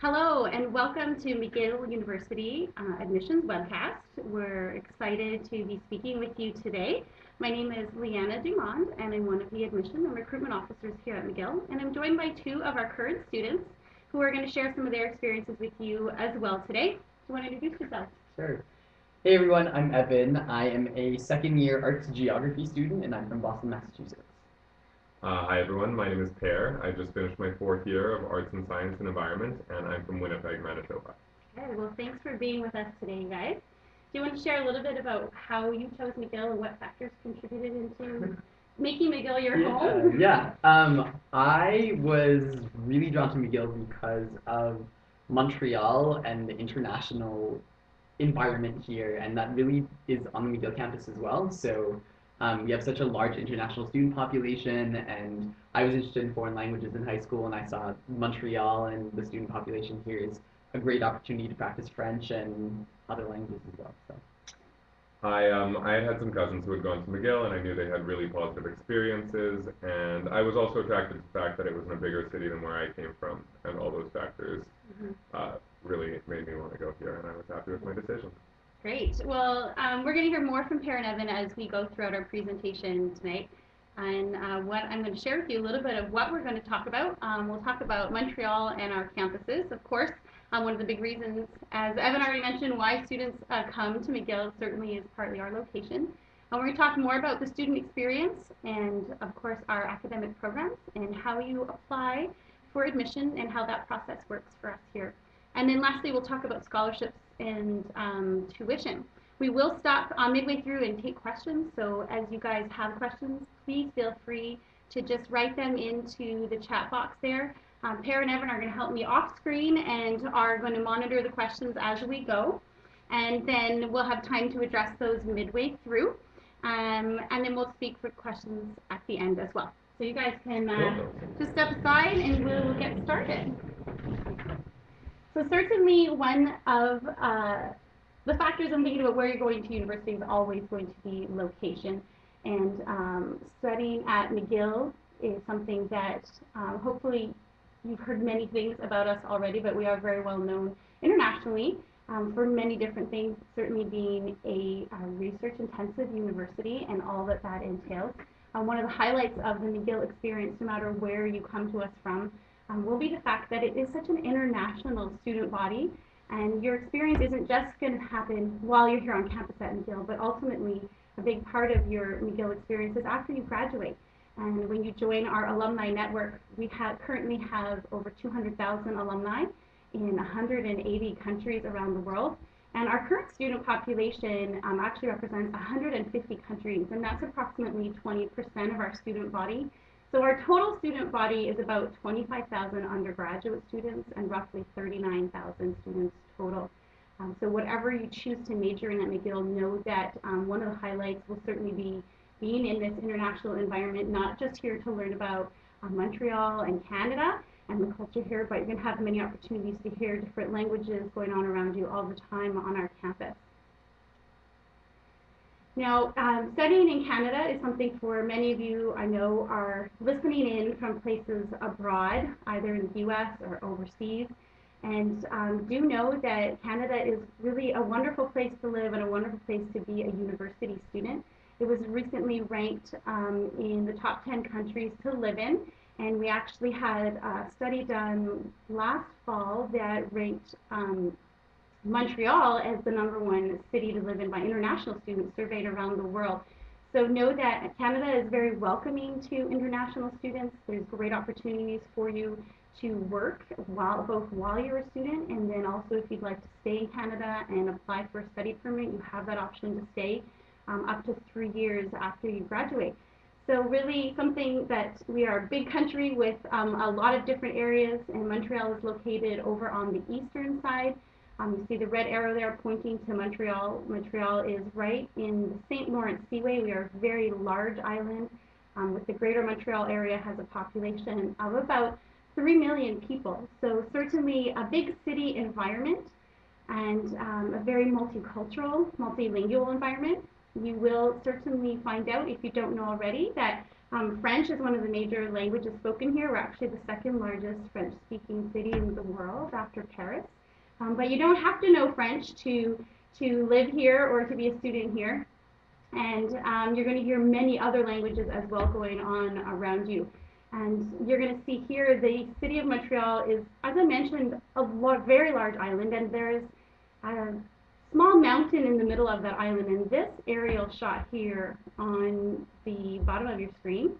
Hello and welcome to McGill University Admissions Webcast. We're excited to be speaking with you today. My name is Leanna Dumond and I'm one of the admission and recruitment officers here at McGill, and I'm joined by two of our current students who are going to share some of their experiences with you as well today. Do you want to introduce yourself? Sure. Hey everyone, I'm Evan. I am a second year arts geography student and I'm from Boston, Massachusetts. Hi everyone, my name is Per. I just finished my fourth year of Arts and Science and Environment, and I'm from Winnipeg, Manitoba. Okay, well thanks for being with us today, guys. Do you want to share a little bit about how you chose McGill and what factors contributed into making McGill your home? Yeah. I was really drawn to McGill because of Montreal and the international environment here, and that really is on the McGill campus as well. So we have such a large international student population, and I was interested in foreign languages in high school, and I saw Montreal and the student population here is a great opportunity to practice French and other languages as well. So. I had some cousins who had gone to McGill, and I knew they had really positive experiences, and I was also attracted to the fact that it was in a bigger city than where I came from, and all those factors really made me want to go here, and I was happy with my decision. Great. Well, we're going to hear more from Per and Evan as we go throughout our presentation tonight. And what I'm going to share with you a little bit of what we're going to talk about. We'll talk about Montreal and our campuses, of course. One of the big reasons, as Evan already mentioned, why students come to McGill certainly is partly our location. We're going to talk more about the student experience and, of course, our academic programs and how you apply for admission and how that process works for us here. And then lastly, we'll talk about scholarships and tuition. We will stop midway through and take questions, so as you guys have questions, please feel free to just write them into the chat box there. Per and Evan are going to help me off screen and are going to monitor the questions as we go. And then we'll have time to address those midway through. And then we'll speak for questions at the end as well. So you guys can just step aside and we'll get started. So certainly one of the factors I'm thinking about where you're going to university is always going to be location. And studying at McGill is something that hopefully you've heard many things about us already, but we are very well known internationally for many different things, certainly being a research-intensive university and all that that entails. One of the highlights of the McGill experience, no matter where you come to us from, will be the fact that it is such an international student body, and your experience isn't just going to happen while you're here on campus at McGill, but ultimately a big part of your McGill experience is after you graduate. And when you join our alumni network, we currently have over 200,000 alumni in 180 countries around the world. And our current student population actually represents 150 countries, and that's approximately 20% of our student body. So our total student body is about 25,000 undergraduate students and roughly 39,000 students total. So whatever you choose to major in at McGill, know that one of the highlights will certainly be being in this international environment, not just here to learn about Montreal and Canada and the culture here, but you're going to have many opportunities to hear different languages going on around you all the time on our campus. Now, studying in Canada is something for many of you I know are listening in from places abroad, either in the US or overseas. And do know that Canada is really a wonderful place to live and a wonderful place to be a university student. It was recently ranked in the top 10 countries to live in, and we actually had a study done last fall that ranked Montreal as the #1 city to live in by international students surveyed around the world. So know that Canada is very welcoming to international students. There's great opportunities for you to work both while you're a student, and then also if you'd like to stay in Canada and apply for a study permit, you have that option to stay up to 3 years after you graduate. So really something that we are a big country with a lot of different areas, and Montreal is located over on the eastern side. You see the red arrow there pointing to Montreal. Montreal is right in the St. Lawrence Seaway. We are a very large island with the greater Montreal area has a population of about 3 million people. So certainly a big city environment and a very multicultural, multilingual environment. You will certainly find out, if you don't know already, that French is one of the major languages spoken here. We're actually the second largest French-speaking city in the world after Paris. But you don't have to know French to live here or to be a student here. And you're going to hear many other languages as well going on around you. And you're going to see here the city of Montreal is, as I mentioned, a very large island, and there's a small mountain in the middle of that island. And this aerial shot here on the bottom of your screen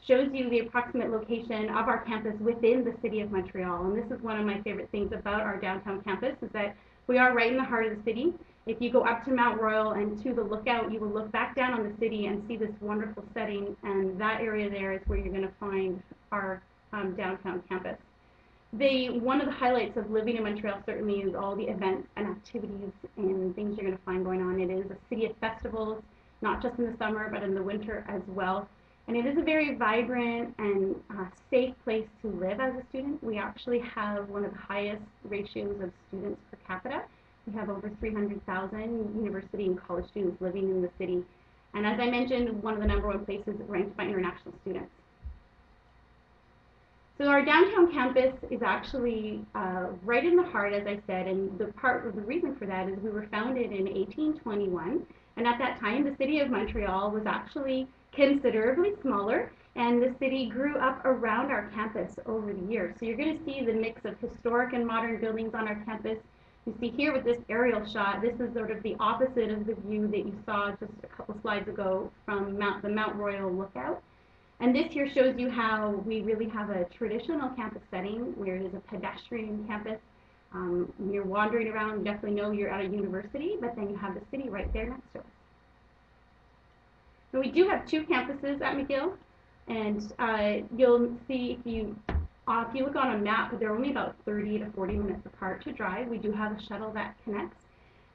shows you the approximate location of our campus within the city of Montreal. And this is one of my favorite things about our downtown campus, is that we are right in the heart of the city. If you go up to Mount Royal and to the lookout, you will look back down on the city and see this wonderful setting, and that area there is where you're going to find our downtown campus. One of the highlights of living in Montreal certainly is all the events and activities and things you're going to find going on. It is a city of festivals, not just in the summer, but in the winter as well. And it is a very vibrant and safe place to live as a student. We actually have one of the highest ratios of students per capita. We have over 300,000 university and college students living in the city. And as I mentioned, one of the #1 places ranked by international students. So our downtown campus is actually right in the heart, as I said, and the reason for that is we were founded in 1821, and at that time the city of Montreal was actually considerably smaller, and the city grew up around our campus over the years. So you're going to see the mix of historic and modern buildings on our campus. You see here with this aerial shot, this is sort of the opposite of the view that you saw just a couple slides ago from the Mount Royal lookout. And this here shows you how we really have a traditional campus setting where it is a pedestrian campus. When you're wandering around, you definitely know you're at a university, but then you have the city right there next to us. So we do have 2 campuses at McGill, and you'll see if you look on a map, they're only about 30 to 40 minutes apart to drive. We do have a shuttle that connects.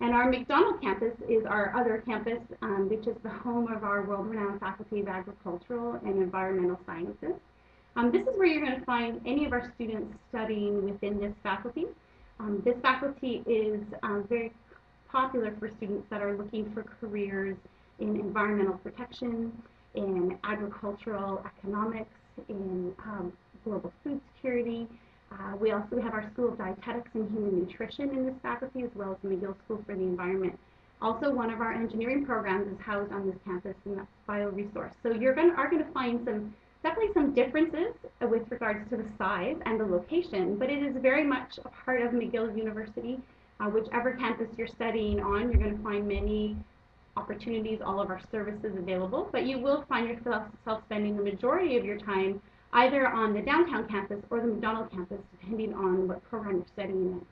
And our McDonald campus is our other campus, which is the home of our world-renowned Faculty of Agricultural and Environmental Sciences. This is where you're going to find any of our students studying within this faculty. This faculty is very popular for students that are looking for careers in environmental protection, in agricultural economics, in global food security. We also have our School of Dietetics and Human Nutrition in this faculty, as well as the McGill School for the Environment. Also, one of our engineering programs is housed on this campus, and that's bioresource. So you're going to find definitely some differences with regards to the size and the location, but it is very much a part of McGill University. Whichever campus you're studying on, you're going to find many opportunities, all of our services available, but you will find yourself spending the majority of your time either on the downtown campus or the McDonald campus, depending on what program you're studying in.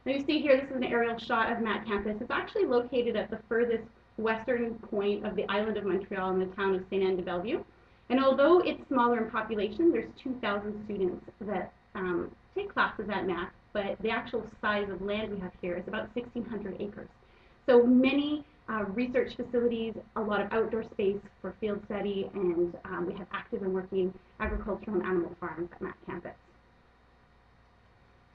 Now you see here, this is an aerial shot of Matt campus. It's actually located at the furthest western point of the island of Montreal in the town of Saint Anne de Bellevue. And although it's smaller in population, there's 2,000 students that take classes at Matt, but the actual size of land we have here is about 1,600 acres. So many research facilities, a lot of outdoor space for field study, and we have active and working agricultural and animal farms at Matt campus.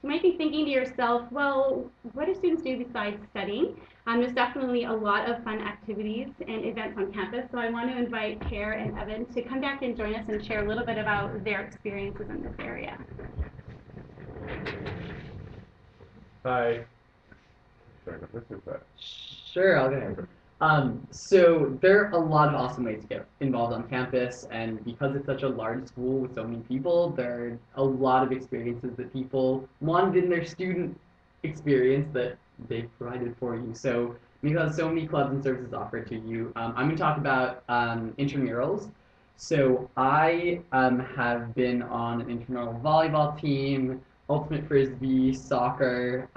You might be thinking to yourself, well, what do students do besides studying? There's definitely a lot of fun activities and events on campus, so I want to invite Per and Evan to come back and join us and share a little bit about their experiences in this area. Hi. Should I go first or that? Sure, I'll go ahead. So there are a lot of awesome ways to get involved on campus, and because it's such a large school with so many people, there are a lot of experiences that people wanted in their student experience that they've provided for you. So because so many clubs and services offered to you, I'm going to talk about intramurals. So I have been on an intramural volleyball team, ultimate frisbee, soccer,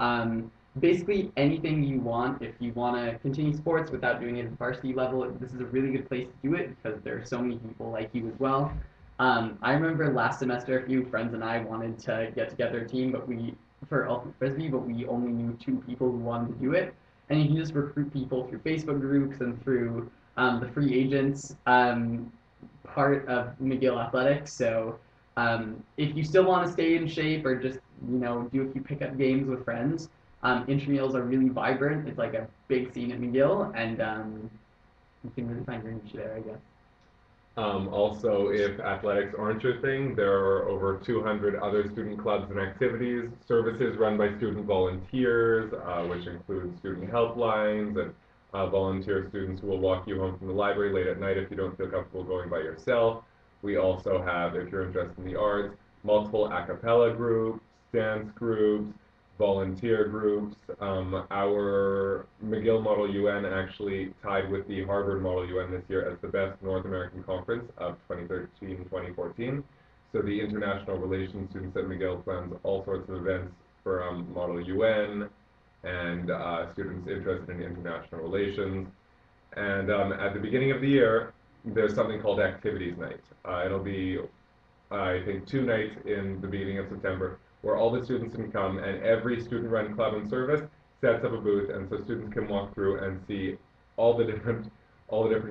basically anything you want. If you want to continue sports without doing it at the varsity level, this is a really good place to do it because there are so many people like you as well. I remember last semester a few friends and I wanted to get together a team for ultimate frisbee, but we only knew 2 people who wanted to do it. And you can just recruit people through Facebook groups and through the free agents part of McGill Athletics. So if you still want to stay in shape or just do a few pickup games with friends, intramurals are really vibrant. It's like a big scene at McGill, and you can really find your niche there, I guess. Also, if athletics aren't your thing, there are over 200 other student clubs and activities, services run by student volunteers, which include student helplines and volunteer students who will walk you home from the library late at night if you don't feel comfortable going by yourself. We also have, if you're interested in the arts, multiple a cappella groups, dance groups, volunteer groups. Our McGill Model UN actually tied with the Harvard Model UN this year as the best North American conference of 2013-2014. So the international relations students at McGill plans all sorts of events for Model UN and students interested in international relations. And at the beginning of the year, there's something called Activities Night. It'll be, I think, 2 nights in the beginning of September where all the students can come and every student-run club and service sets up a booth, and so students can walk through and see all the different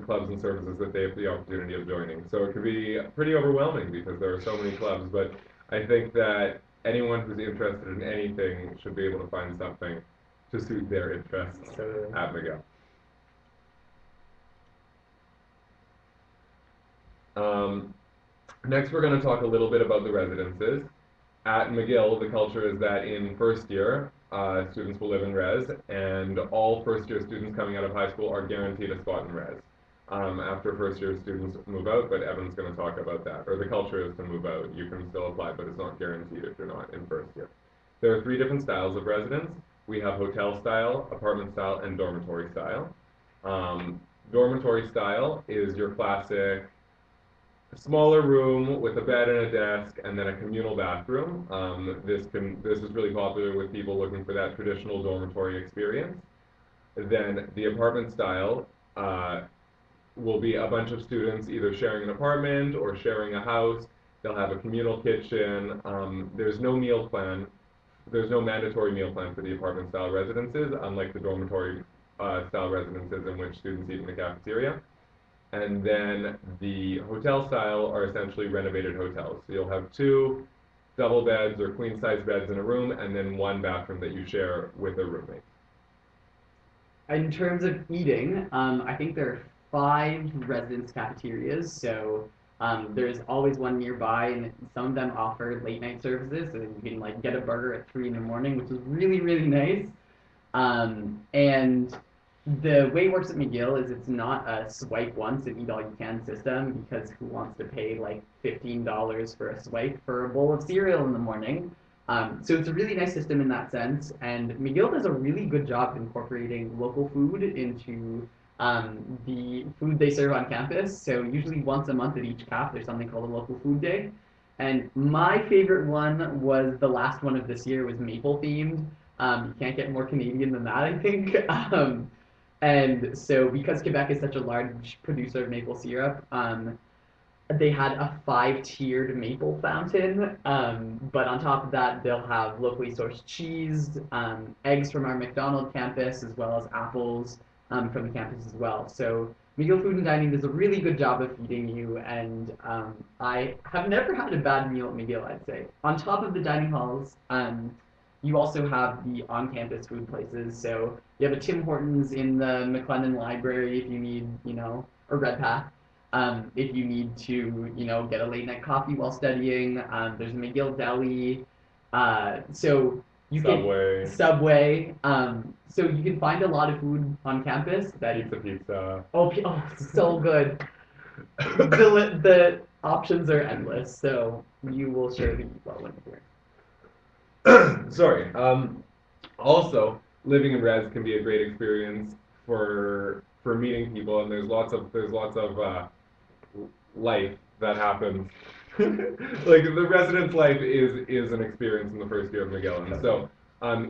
clubs and services that they have the opportunity of joining. So it can be pretty overwhelming because there are so many clubs, but I think that anyone who's interested in anything should be able to find something to suit their interests at McGill. Next, we're going to talk a little bit about the residences. At McGill, the culture is that in first year, students will live in res, and all first year students coming out of high school are guaranteed a spot in res. After first year, students move out, but Evan's going to talk about that. Or the culture is to move out. You can still apply, but it's not guaranteed if you're not in first year. There are 3 different styles of residence. We have hotel style, apartment style, and dormitory style. Dormitory style is your classic smaller room with a bed and a desk and then a communal bathroom. This is really popular with people looking for that traditional dormitory experience. Then the apartment style will be a bunch of students either sharing an apartment or sharing a house. They'll have a communal kitchen. There's no meal plan. There's no mandatory meal plan for the apartment style residences, unlike the dormitory style residences in which students eat in the cafeteria. And then the hotel style are essentially renovated hotels. So you'll have 2 double beds or queen size beds in a room and then 1 bathroom that you share with a roommate. In terms of eating, I think there are 5 residence cafeterias, so there's always one nearby, and some of them offer late night services, so you can like get a burger at 3 in the morning, which is really, really nice. And the way it works at McGill is it's not a swipe once and eat all you can system, because who wants to pay like $15 for a swipe for a bowl of cereal in the morning? So it's a really nice system in that sense, and McGill does a really good job incorporating local food into the food they serve on campus. So usually once a month at each CAF, there's something called a local food day. And my favorite one was the last one of this year, was maple themed. You can't get more Canadian than that, I think. And so because Quebec is such a large producer of maple syrup, they had a 5-tiered maple fountain, but on top of that, they'll have locally sourced cheese, eggs from our McDonald campus, as well as apples from the campus as well. So McGill Food and Dining does a really good job of feeding you, and I have never had a bad meal at McGill, I'd say. On top of the dining halls, you also have the on-campus food places. So you have a Tim Hortons in the McLennan Library if you need, or Redpath. If you need to, get a late night coffee while studying. There's a McGill Deli. So you Subway. Subway. So you can find a lot of food on campus. Pizza. Oh, so good. The options are endless, so you will surely eat well when you're here. Sorry. Also, living in res can be a great experience for meeting people, and there's lots of life that happens. Like the residence life is an experience in the first year of McGill, and so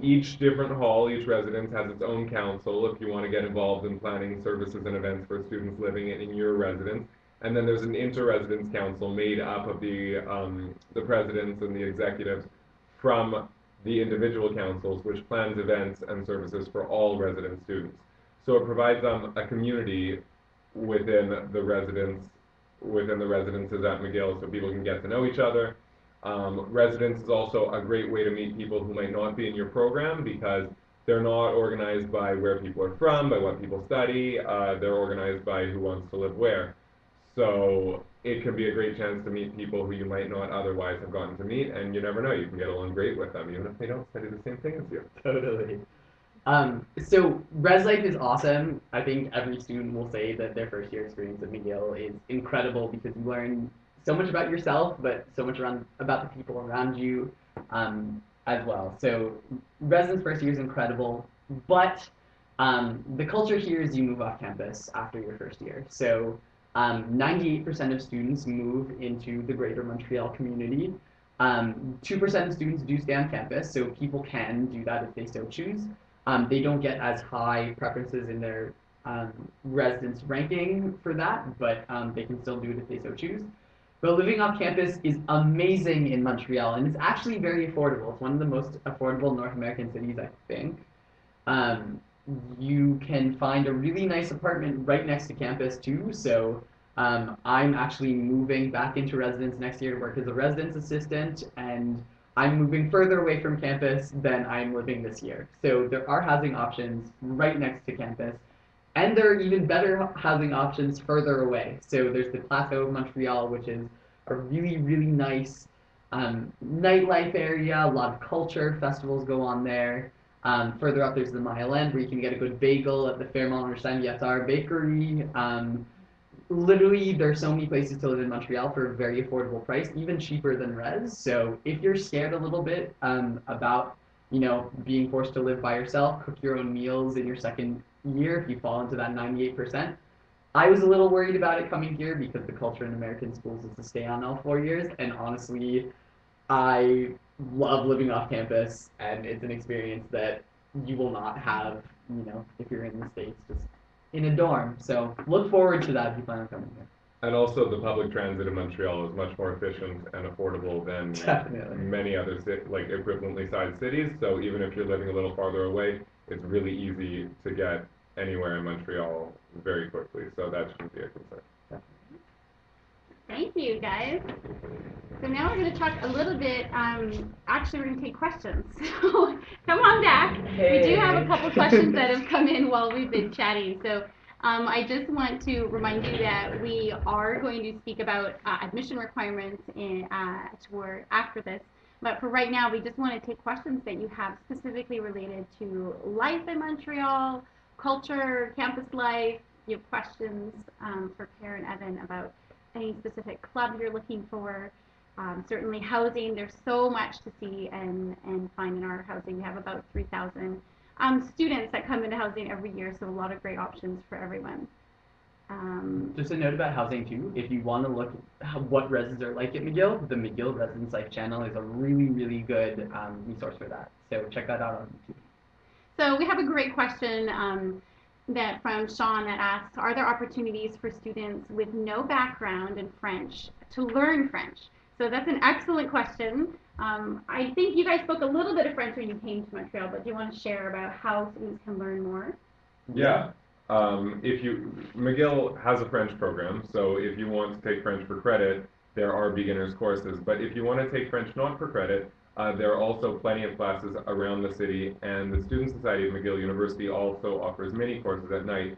each different hall, each residence has its own council if you want to get involved in planning services and events for students living in your residence. And then there's an inter-residence council made up of the presidents and the executives from the individual councils, which plans events and services for all resident students. So it provides a community within the residences at McGill, so people can get to know each other. Residence is also a great way to meet people who might not be in your program, because they're not organized by where people are from, by what people study. They're organized by who wants to live where. So it can be a great chance to meet people who you might not otherwise have gotten to meet, and you never know, you can get along great with them, even if they don't study the same thing as you. Totally. So res life is awesome. I think every student will say that their first year experience at McGill is incredible because you learn so much about yourself, but so much about the people around you as well. So residence first year is incredible, but the culture here is you move off campus after your first year. So 98% of students move into the greater Montreal community. 2% of students do stay on campus, so people can do that if they so choose. They don't get as high preferences in their residence ranking for that, but they can still do it if they so choose. But living off campus is amazing in Montreal, and it's actually very affordable. It's one of the most affordable North American cities, I think. Um, you can find a really nice apartment right next to campus too. So I'm actually moving back into residence next year to work as a residence assistant, and I'm moving further away from campus than I'm living this year. So there are housing options right next to campus, and there are even better housing options further away. So there's the Plateau of Montreal, which is a really, really nice nightlife area. A lot of culture festivals go on there. Further up, there's the Mile End, where you can get a good bagel at the Fairmont or Saint-Viateur Bakery. Literally, there's so many places to live in Montreal for a very affordable price, even cheaper than res. So if you're scared a little bit about, being forced to live by yourself, cook your own meals in your second year, if you fall into that 98%, I was a little worried about it coming here because the culture in American schools is to stay on all 4 years, and honestly, I love living off campus, and it's an experience that you will not have, if you're in the States, just in a dorm. So look forward to that if you plan on coming here. And also, the public transit in Montreal is much more efficient and affordable than Definitely. many other equivalently sized cities. So even if you're living a little farther away, it's really easy to get anywhere in Montreal very quickly. So that shouldn't be a concern. Thank you, guys. So now we're going to talk a little bit, actually we're going to take questions. So come on back. Hey. We do have a couple questions that have come in while we've been chatting. So I just want to remind you that we are going to speak about admission requirements after this. But for right now, we just want to take questions that you have specifically related to life in Montreal, culture, campus life. You have questions for Per and Evan about any specific club you're looking for. Certainly housing, there's so much to see and find in our housing. We have about 3,000 students that come into housing every year, so a lot of great options for everyone. Just a note about housing too. If you want to look at what residents are like at McGill, the McGill Residence Life channel is a really, really good resource for that. So check that out on YouTube. So we have a great question that from Sean that asks, are there opportunities for students with no background in French to learn French? So that's an excellent question. I think you guys spoke a little bit of French when you came to Montreal, but do you want to share about how students can learn more? Yeah. McGill has a French program, so if you want to take French for credit, there are beginners courses. But if you want to take French not for credit, there are also plenty of classes around the city, and the Student Society of McGill University also offers mini courses at night,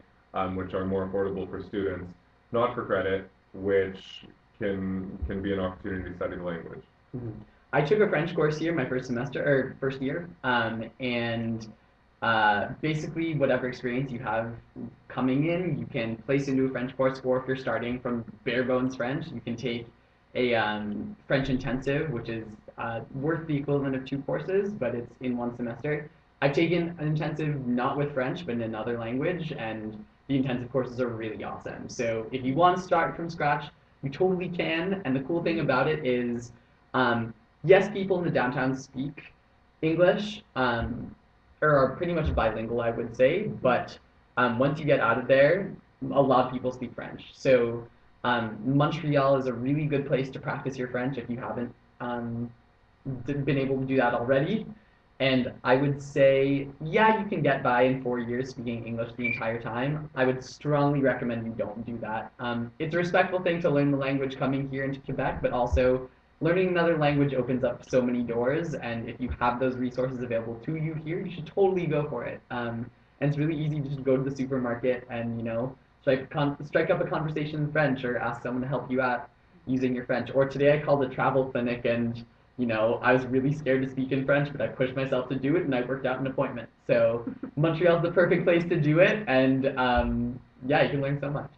which are more affordable for students, not for credit, which can be an opportunity to study the language. Mm-hmm. I took a French course here my first year, and basically whatever experience you have coming in, you can place into a French course, or if you're starting from bare bones French, you can take a French intensive, which is worth the equivalent of 2 courses, but it's in 1 semester. I've taken an intensive not with French, but in another language, and the intensive courses are really awesome. So if you want to start from scratch, you totally can, and the cool thing about it is, yes, people in the downtown speak English, or are pretty much bilingual, I would say, but once you get out of there, a lot of people speak French. So Montreal is a really good place to practice your French if you haven't been able to do that already. And I would say, yeah, you can get by in 4 years speaking English the entire time. I would strongly recommend you don't do that. It's a respectful thing to learn the language coming here into Quebec, but also learning another language opens up so many doors, and if you have those resources available to you here, you should totally go for it. And it's really easy to just go to the supermarket and, strike up a conversation in French or ask someone to help you out using your French. Or today I called a travel clinic and I was really scared to speak in French, but I pushed myself to do it and I worked out an appointment. So Montreal's the perfect place to do it, and yeah, you can learn so much.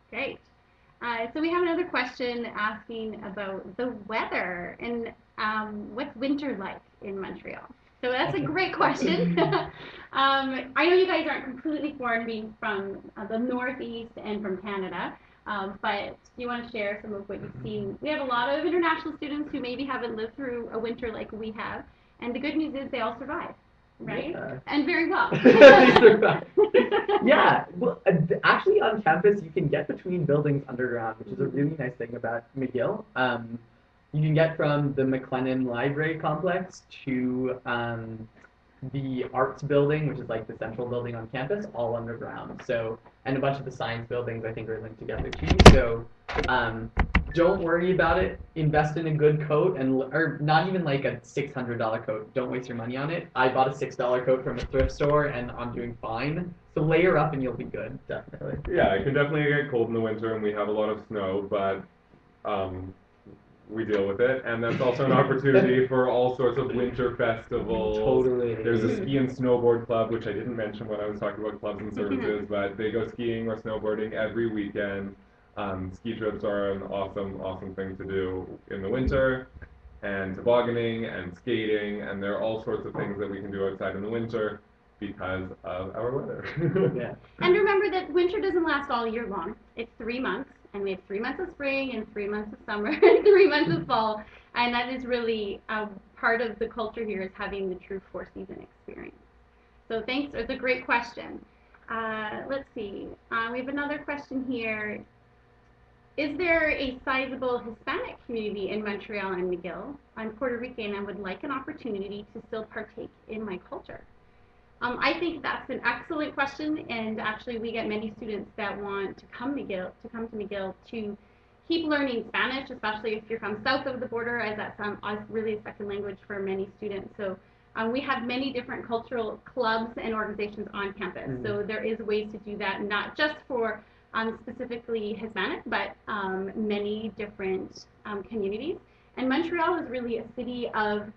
Great. So we have another question asking about the weather and what's winter like in Montreal. So that's a great question. I know you guys aren't completely foreign, being from the Northeast and from Canada, but do you want to share some of what you've seen? We have a lot of international students who maybe haven't lived through a winter like we have, and the good news is they all survive, right? Yeah. And very well. Yeah, well, actually on campus you can get between buildings underground, which is a really nice thing about McGill. You can get from the McLennan Library Complex to the Arts Building, which is like the central building on campus, all underground. So, and a bunch of the science buildings I think are linked together too. So, don't worry about it. Invest in a good coat, or not even like a $600 coat. Don't waste your money on it. I bought a $6 coat from a thrift store, and I'm doing fine. So layer up, and you'll be good. Definitely. Yeah, it can definitely get cold in the winter, and we have a lot of snow, but we deal with it, and that's also an opportunity for all sorts of winter festivals. Totally. There's a ski and snowboard club, which I didn't mention when I was talking about clubs and services, but they go skiing or snowboarding every weekend. Ski trips are an awesome thing to do in the winter, and tobogganing and skating, and there are all sorts of things that we can do outside in the winter because of our weather. Yeah. And remember that winter doesn't last all year long. It's 3 months, and we have 3 months of spring and 3 months of summer and 3 months of fall, and that is really part of the culture here, is having the true 4-season experience. So thanks, it's a great question. Let's see, we have another question here. Is there a sizable Hispanic community in Montreal and McGill? I'm Puerto Rican and would like an opportunity to still partake in my culture. I think that's an excellent question, and actually we get many students that want to come to McGill to keep learning Spanish, especially if you're from south of the border, as that's really a second language for many students. So we have many different cultural clubs and organizations on campus. Mm-hmm. So there is ways to do that, not just for specifically Hispanic, but many different communities. And Montreal is really a city of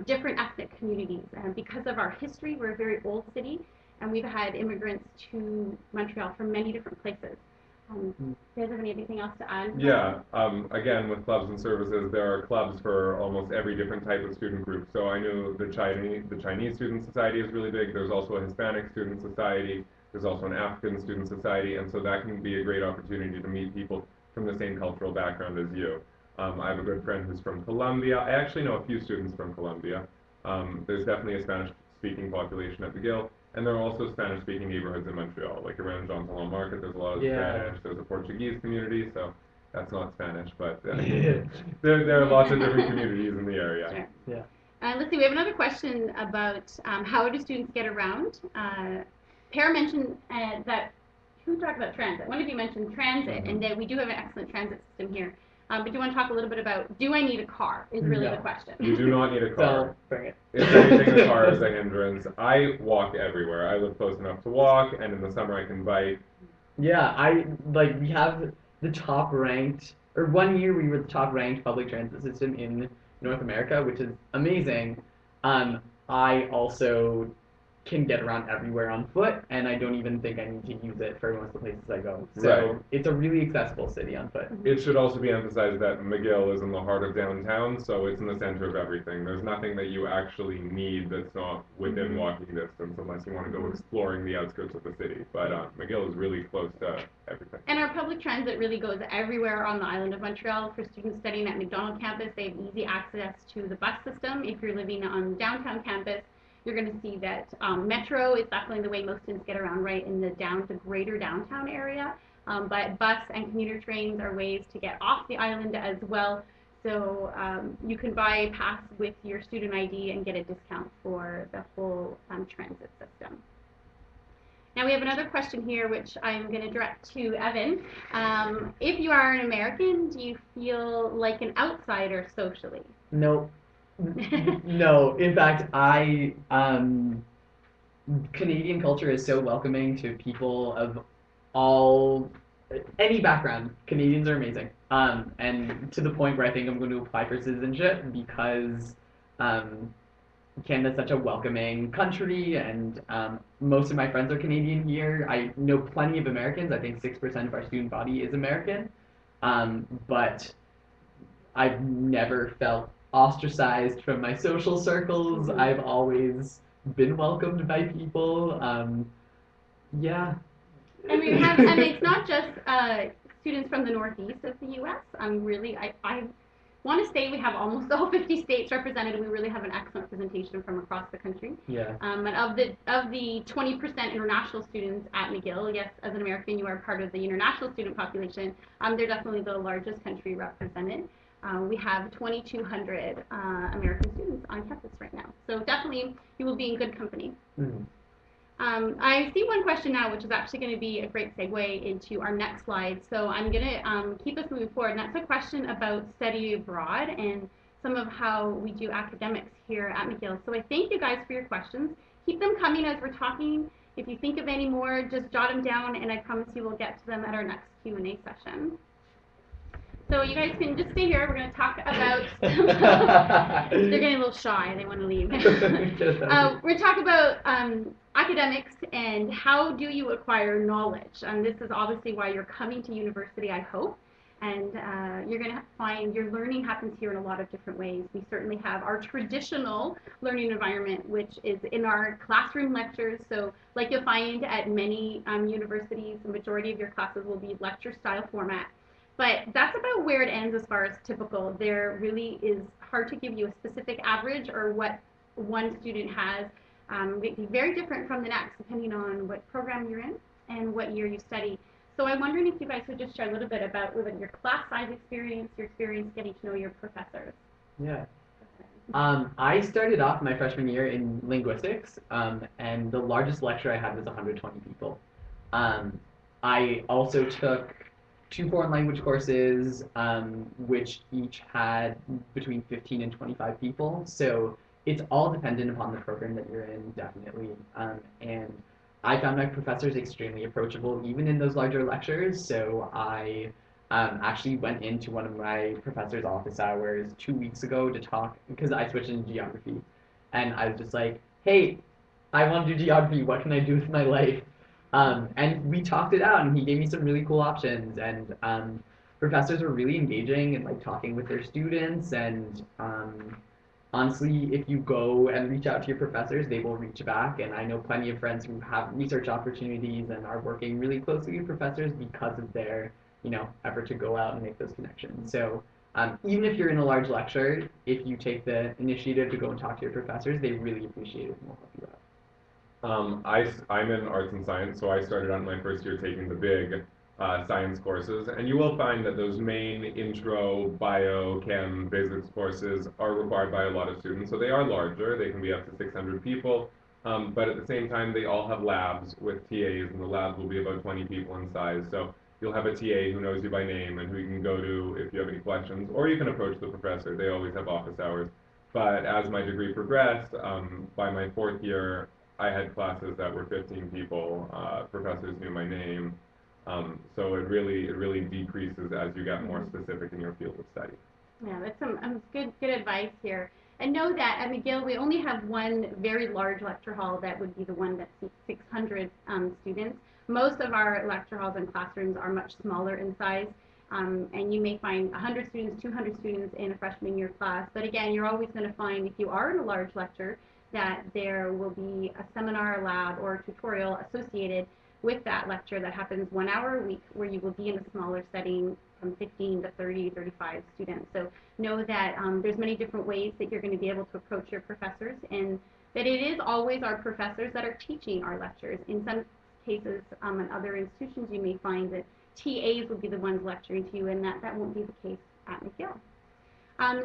different ethnic communities. And because of our history, we're a very old city, and we've had immigrants to Montreal from many different places. Do you guys have anything else to add? Yeah, again, with clubs and services, there are clubs for almost every different type of student group. So I knew the Chinese Student Society is really big. There's also a Hispanic Student Society. There's also an African Student Society, and so that can be a great opportunity to meet people from the same cultural background as you. I have a good friend who's from Colombia. I actually know a few students from Colombia. There's definitely a Spanish-speaking population at McGill, and there are also Spanish-speaking neighborhoods in Montreal, like around Jean Talon Market. There's a lot of Spanish. There's a Portuguese community, so that's not Spanish, but there are lots of different communities in the area. Sure. Yeah. Let's see, we have another question about how do students get around. Per mentioned that, who talked about transit? One of you mentioned transit, and that we do have an excellent transit system here. But do you want to talk a little bit about, do I need a car, is really the question. You do not need a car. Bring it. If anything, a car is a hindrance. I walk everywhere. I live close enough to walk, and in the summer I can bike. Yeah, we have the top ranked, or 1 year we were the top ranked public transit system in North America, which is amazing. I also can get around everywhere on foot, and I don't even think I need to use it for most of the places I go. So It's a really accessible city on foot. It should also be emphasized that McGill is in the heart of downtown, so it's in the center of everything. There's nothing that you actually need that's not within walking distance, unless you want to go exploring the outskirts of the city. But McGill is really close to everything. And our public transit really goes everywhere on the island of Montreal. For students studying at McDonald campus, they have easy access to the bus system. If you're living on downtown campus, you're going to see that Metro is definitely the way most students get around, right in the greater downtown area. But bus and commuter trains are ways to get off the island as well. So you can buy a pass with your student ID and get a discount for the whole transit system. Now we have another question here, which I'm going to direct to Evan. If you are an American, do you feel like an outsider socially? Nope. No, in fact, Canadian culture is so welcoming to people of all any background. Canadians are amazing. And to the point where I think I'm going to apply for citizenship because um, Canada's such a welcoming country, and most of my friends are Canadian here. I know plenty of Americans. I think 6% of our student body is American, but I've never felt ostracized from my social circles. Mhm. I've always been welcomed by people. Yeah. And we have, and it's not just students from the northeast of the U.S. Really, I want to say we have almost all 50 states represented. We really have an excellent representation from across the country. Yeah. And of the 20% international students at McGill, yes, as an American, you are part of the international student population. They're definitely the largest country represented. We have 2,200 American students on campus right now. So definitely, you will be in good company. Mm. I see one question now, which is actually going to be a great segue into our next slide. So I'm going to keep us moving forward. And that's a question about study abroad and some of how we do academics here at McGill. So I thank you guys for your questions. Keep them coming as we're talking. If you think of any more, just jot them down, and I promise you we'll get to them at our next Q&A session. So you guys can just stay here. We're going to talk about. They're getting a little shy. They want to leave. We're going to talk about academics and how do you acquire knowledge. And this is obviously why you're coming to university, I hope. And you're going to find your learning happens here in a lot of different ways. We certainly have our traditional learning environment, which is in our classroom lectures. So like you'll find at many universities, the majority of your classes will be lecture style format. But that's about where it ends as far as typical. There really is hard to give you a specific average or what one student has. It can be very different from the next depending on what program you're in and what year you study. So I'm wondering if you guys would just share a little bit about your class size experience, your experience getting to know your professors. Yeah. I started off my freshman year in linguistics, and the largest lecture I had was 120 people. I also took 2 foreign language courses, which each had between 15 and 25 people. So it's all dependent upon the program that you're in, definitely. And I found my professors extremely approachable, even in those larger lectures. So I actually went into one of my professor's office hours 2 weeks ago to talk, because I switched into geography. And I was just like, hey, I want to do geography. What can I do with my life? And we talked it out, and he gave me some really cool options. And professors were really engaging and like talking with their students. And honestly, if you go and reach out to your professors, they will reach back. And I know plenty of friends who have research opportunities and are working really closely with professors because of their, effort to go out and make those connections. So even if you're in a large lecture, if you take the initiative to go and talk to your professors, they really appreciate it and will help you out. I'm in arts and science, so I started out my first year taking the big science courses, and you will find that those main intro, bio, chem, physics courses are required by a lot of students, so they are larger. They can be up to 600 people, but at the same time, they all have labs with TAs, and the labs will be about 20 people in size, so you'll have a TA who knows you by name and who you can go to if you have any questions, or you can approach the professor. They always have office hours. But as my degree progressed, by my 4th year, I had classes that were 15 people. Professors knew my name, so it really decreases as you get more specific in your field of study. Yeah, that's some good advice here. And know that at McGill we only have one very large lecture hall that would be the one that seats 600 students. Most of our lecture halls and classrooms are much smaller in size. And you may find 100 students, 200 students in a freshman year class. But again, you're always going to find, if you are in a large lecture, that there will be a seminar, a lab, or a tutorial associated with that lecture that happens 1 hour a week, where you will be in a smaller setting from 15 to 30, 35 students. So know that there's many different ways that you're going to be able to approach your professors, and that it is always our professors that are teaching our lectures. In some cases, in other institutions, you may find that TAs will be the ones lecturing to you, and that won't be the case at McGill.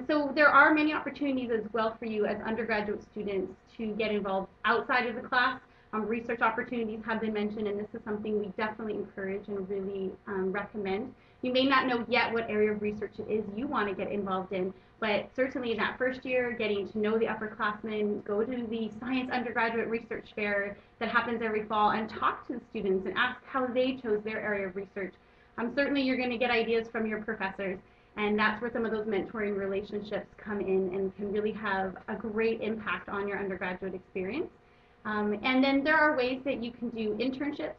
So there are many opportunities as well for you as undergraduate students to get involved outside of the class. Research opportunities have been mentioned, and this is something we definitely encourage and really recommend. You may not know yet what area of research it is you want to get involved in, but certainly in that first year, getting to know the upperclassmen, go to the science undergraduate research fair that happens every fall and talk to the students and ask how they chose their area of research. Certainly you're going to get ideas from your professors, and that's where some of those mentoring relationships come in and can really have a great impact on your undergraduate experience. And then there are ways that you can do internships,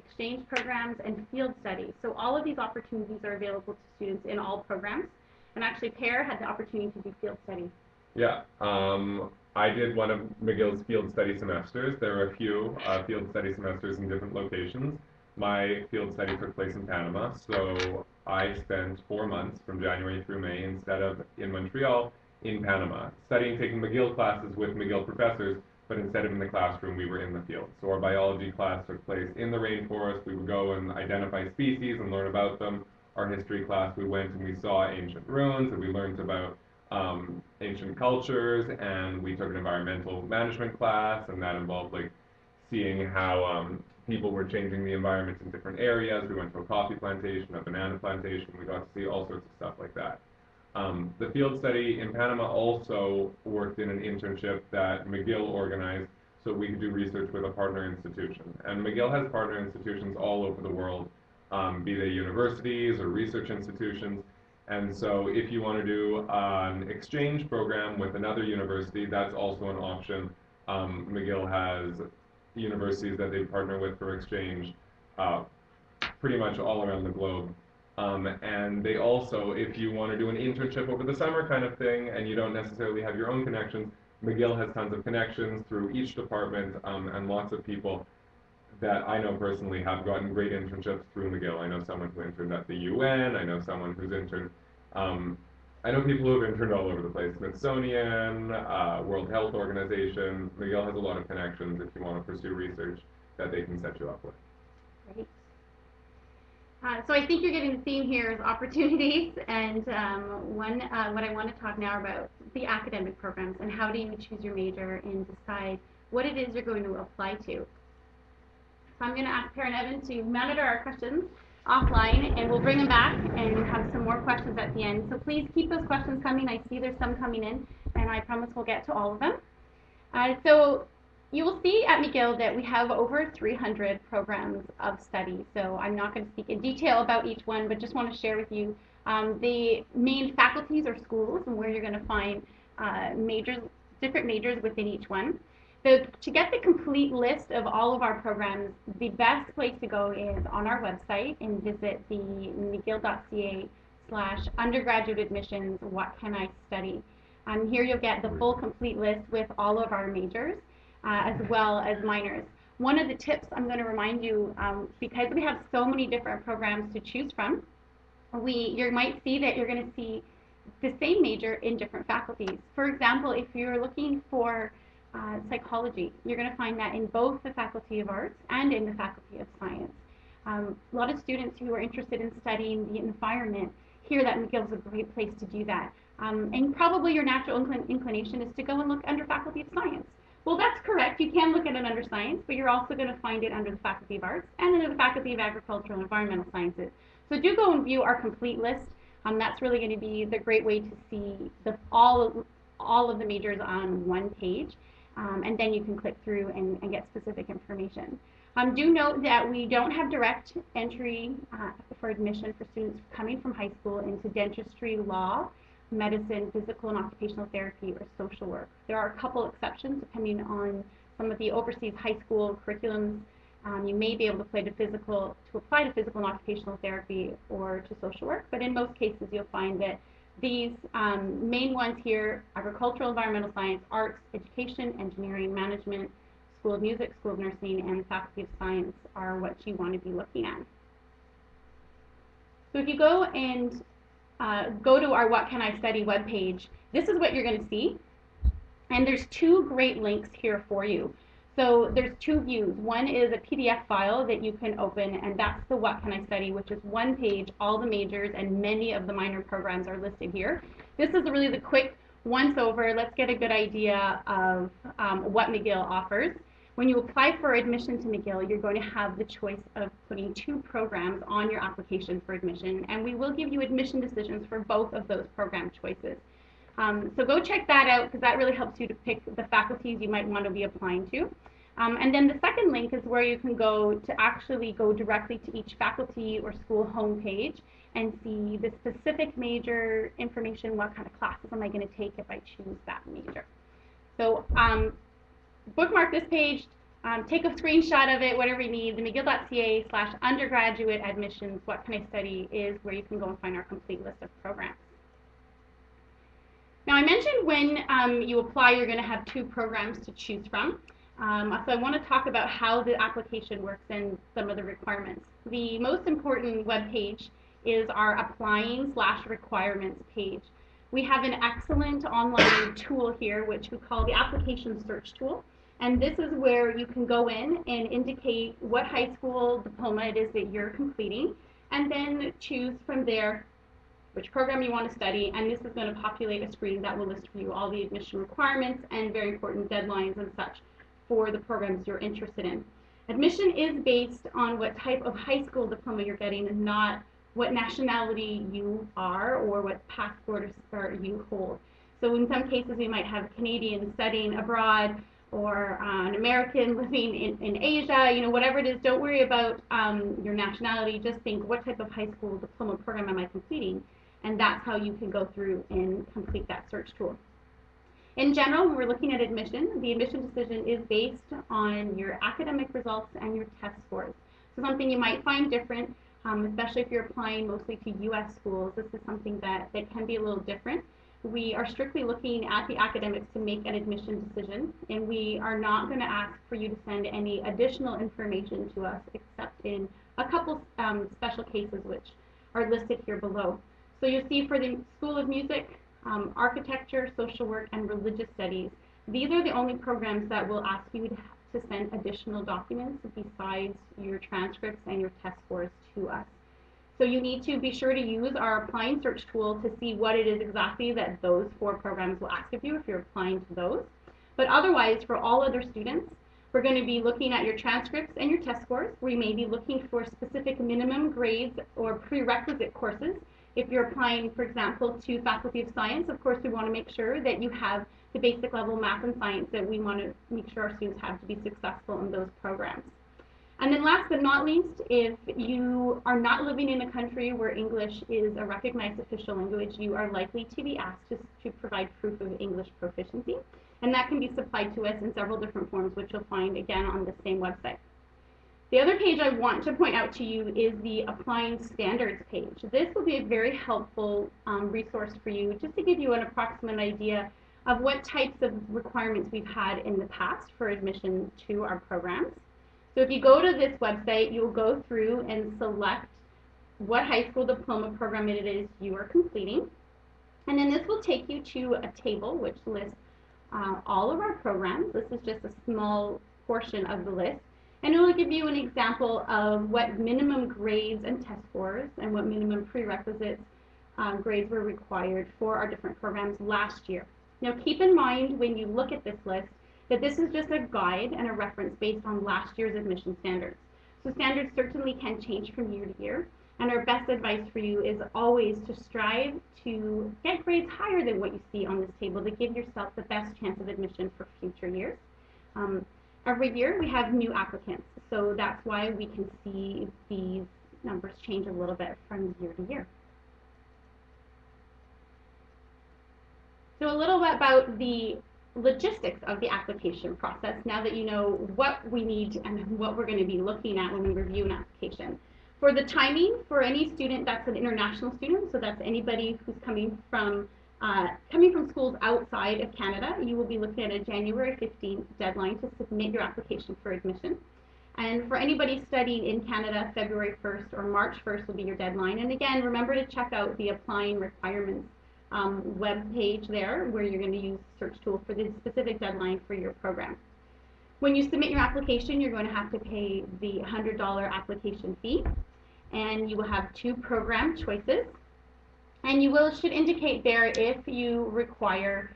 exchange programs, and field studies. So all of these opportunities are available to students in all programs. And actually, Per had the opportunity to do field studies. Yeah, I did one of McGill's field study semesters. There were a few field study semesters in different locations. My field study took place in Panama, so I spent 4 months from January through May instead of in Montreal, in Panama, studying, taking McGill classes with McGill professors, but instead of in the classroom, we were in the field. So our biology class took place in the rainforest. We would go and identify species and learn about them. Our history class, we went and we saw ancient ruins, and we learned about ancient cultures, and we took an environmental management class, and that involved like seeing how people were changing the environment in different areas. We went to a coffee plantation, a banana plantation. We got to see all sorts of stuff like that. The field study in Panama also worked in an internship that McGill organized so we could do research with a partner institution. And McGill has partner institutions all over the world, be they universities or research institutions. And so if you want to do an exchange program with another university, that's also an option. McGill has universities that they partner with for exchange pretty much all around the globe. And they also, if you want to do an internship over the summer kind of thing, and you don't necessarily have your own connections, McGill has tons of connections through each department, and lots of people that I know personally have gotten great internships through McGill. I know someone who interned at the UN, I know someone who's interned, I know people who have interned all over the place, Smithsonian, World Health Organization. McGill has a lot of connections if you want to pursue research that they can set you up with. Great. So I think you're getting the theme here is opportunities, and what I want to talk now about the academic programs and how do you choose your major and decide what it is you're going to apply to. So I'm going to ask Per and Evan to monitor our questions offline, and we'll bring them back and have some more questions at the end. So please keep those questions coming. I see there's some coming in, and I promise we'll get to all of them. So you will see at McGill that we have over 300 programs of study. So I'm not going to speak in detail about each one, but just want to share with you the main faculties or schools and where you're going to find different majors within each one. So to get the complete list of all of our programs, the best place to go is on our website and visit the mcgill.ca/undergraduate admissions, what can I study. Here you'll get the full complete list with all of our majors as well as minors. One of the tips I'm going to remind you, because we have so many different programs to choose from, you might see that you're going to see the same major in different faculties. For example, if you're looking for psychology, you're going to find that in both the Faculty of Arts and in the Faculty of Science. A lot of students who are interested in studying the environment hear that McGill is a great place to do that. And probably your natural inclination is to go and look under Faculty of Science. Well, that's correct. You can look at it under Science, but you're also going to find it under the Faculty of Arts and under the Faculty of Agricultural and Environmental Sciences. So do go and view our complete list. That's really going to be the great way to see all of the majors on one page. And then you can click through and get specific information. Do note that we don't have direct entry for admission for students coming from high school into dentistry, law, medicine, physical and occupational therapy, or social work. There are a couple exceptions depending on some of the overseas high school curriculums. You may be able to apply to physical and occupational therapy or to social work, but in most cases you'll find that these main ones here, agricultural, environmental science, arts, education, engineering, management, School of Music, School of Nursing, and Faculty of Science are what you want to be looking at. So if you go and go to our What Can I Study webpage, this is what you're going to see. And there's two great links here for you. So there's two views. One is a PDF file that you can open, and that's the What Can I Study, which is one page, all the majors, and many of the minor programs are listed here. This is really the quick once over. Let's get a good idea of what McGill offers. When you apply for admission to McGill, you're going to have the choice of putting 2 programs on your application for admission, and we will give you admission decisions for both of those program choices. So go check that out, because that really helps you to pick the faculties you might want to be applying to. And then the second link is where you can go to actually go directly to each faculty or school homepage and see the specific major information, what kind of classes am I going to take if I choose that major. So bookmark this page, take a screenshot of it, whatever you need. The mcgill.ca/undergraduate admissions, what can I study, is where you can go and find our complete list of programs. Now, I mentioned when you apply, you're going to have 2 programs to choose from. So I want to talk about how the application works and some of the requirements. The most important web page is our applying/requirements page. We have an excellent online tool here, which we call the application search tool. And this is where you can go in and indicate what high school diploma it is that you're completing, and then choose from there which program you want to study, and this is going to populate a screen that will list for you all the admission requirements and very important deadlines and such for the programs you're interested in. Admission is based on what type of high school diploma you're getting, and not what nationality you are or what passport you hold. So in some cases we might have a Canadian studying abroad, or an American living in Asia, you know, whatever it is. Don't worry about your nationality, just think what type of high school diploma program am I completing, and that's how you can go through and complete that search tool. In general, when we're looking at admission, the admission decision is based on your academic results and your test scores. So something you might find different, especially if you're applying mostly to US schools, this is something that can be a little different. We are strictly looking at the academics to make an admission decision, and we are not going to ask for you to send any additional information to us except in a couple special cases which are listed here below. So you'll see for the School of Music, Architecture, Social Work, and Religious Studies, these are the only programs that will ask you to send additional documents besides your transcripts and your test scores to us. So you need to be sure to use our applying search tool to see what it is exactly that those 4 programs will ask of you if you're applying to those. But otherwise, for all other students, we're going to be looking at your transcripts and your test scores. We may be looking for specific minimum grades or prerequisite courses. If you're applying, for example, to Faculty of Science, of course we want to make sure that you have the basic level math and science that we want to make sure our students have to be successful in those programs. And then last but not least, if you are not living in a country where English is a recognized official language, you are likely to be asked to provide proof of English proficiency. And that can be supplied to us in several different forms, which you'll find again on the same website. The other page I want to point out to you is the Applying Standards page. This will be a very helpful resource for you, just to give you an approximate idea of what types of requirements we've had in the past for admission to our programs. So if you go to this website, you'll go through and select what high school diploma program it is you are completing. And then this will take you to a table which lists all of our programs. This is just a small portion of the list. And it will give you an example of what minimum grades and test scores and what minimum prerequisites grades were required for our different programs last year. Now keep in mind when you look at this list that this is just a guide and a reference based on last year's admission standards. So standards certainly can change from year to year, and our best advice for you is always to strive to get grades higher than what you see on this table to give yourself the best chance of admission for future years. Every year we have new applicants, so that's why we can see these numbers change a little bit from year to year. So a little bit about the logistics of the application process, now that you know what we need and what we're going to be looking at when we review an application. For the timing, for any student that's an international student, so that's anybody who's coming from schools outside of Canada, you will be looking at a January 15th deadline to submit your application for admission. And for anybody studying in Canada, February 1st or March 1st will be your deadline. And again, remember to check out the Applying Requirements web page there, where you're going to use the search tool for the specific deadline for your program. When you submit your application, you're going to have to pay the $100 application fee, and you will have 2 program choices. And you should indicate there if you require,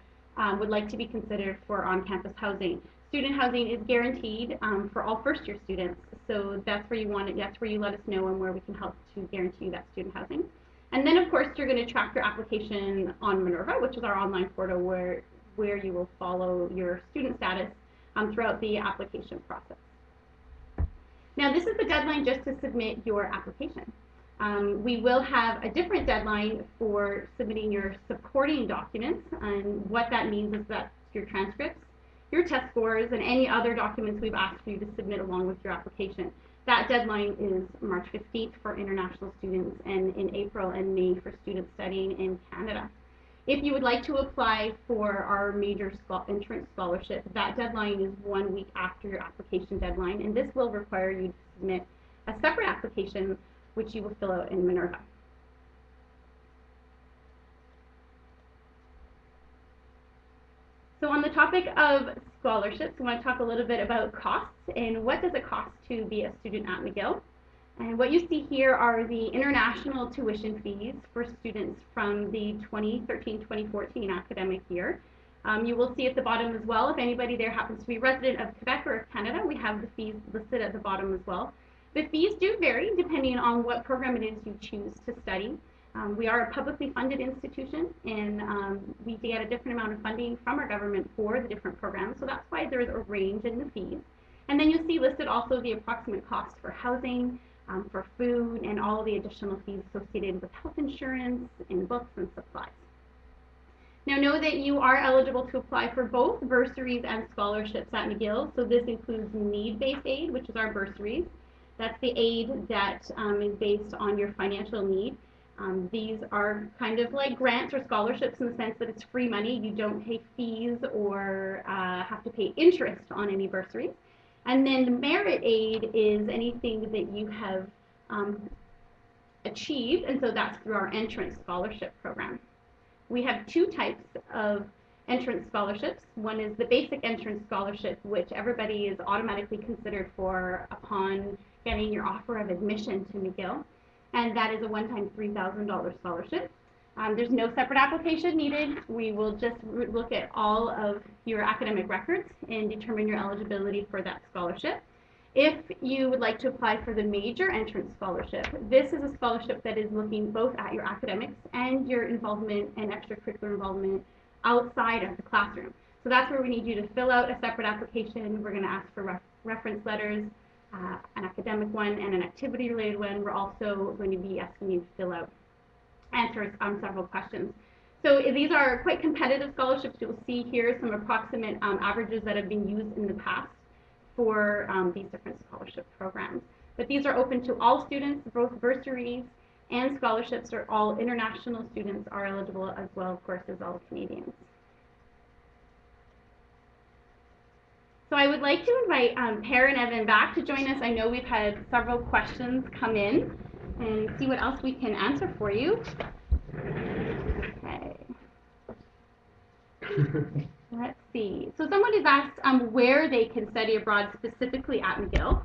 would like to be considered for on-campus housing. student housing is guaranteed for all first-year students. So that's where you want it. That's where you let us know and where we can help to guarantee that student housing. And then, of course, you're going to track your application on Minerva, which is our online portal where you will follow your student status throughout the application process. Now, this is the deadline just to submit your application. We will have a different deadline for submitting your supporting documents, and what that means is that your transcripts, your test scores, and any other documents we've asked you to submit along with your application. That deadline is March 15th for international students, and in April and May for students studying in Canada. If you would like to apply for our major entrance scholarship, that deadline is 1 week after your application deadline, and this will require you to submit a separate application, which you will fill out in Minerva. So on the topic of scholarships, we want to talk a little bit about costs and what does it cost to be a student at McGill. And what you see here are the international tuition fees for students from the 2013-2014 academic year. You will see at the bottom as well, if anybody there happens to be a resident of Quebec or of Canada, we have the fees listed at the bottom as well. The fees do vary depending on what program it is you choose to study. We are a publicly funded institution, and we get a different amount of funding from our government for the different programs, so that's why there's a range in the fees. And then you'll see listed also the approximate cost for housing, for food, and all of the additional fees associated with health insurance and books and supplies. Now know that you are eligible to apply for both bursaries and scholarships at McGill, so this includes need-based aid, which is our bursaries. That's the aid that is based on your financial need. These are kind of like grants or scholarships in the sense that it's free money. You don't pay fees or have to pay interest on any bursaries. And then the merit aid is anything that you have achieved, and so that's through our entrance scholarship program. We have two types of entrance scholarships. One is the basic entrance scholarship, which everybody is automatically considered for upon getting your offer of admission to McGill, and that is a one-time $3,000 scholarship. There's no separate application needed. We will just look at all of your academic records and determine your eligibility for that scholarship. If you would like to apply for the major entrance scholarship, this is a scholarship that is looking both at your academics and your involvement and extracurricular involvement outside of the classroom. So that's where we need you to fill out a separate application. We're going to ask for reference letters, an academic one and an activity-related one. We're also going to be asking you to fill out answers on several questions. So these are quite competitive scholarships. You'll see here some approximate averages that have been used in the past for these different scholarship programs. But these are open to all students, both bursaries and scholarships, or all international students are eligible as well, of course, as all Canadians. So I would like to invite Per and Evan back to join us. I know we've had several questions come in, and see what else we can answer for you. Okay. Let's see. So someone has asked where they can study abroad specifically at McGill.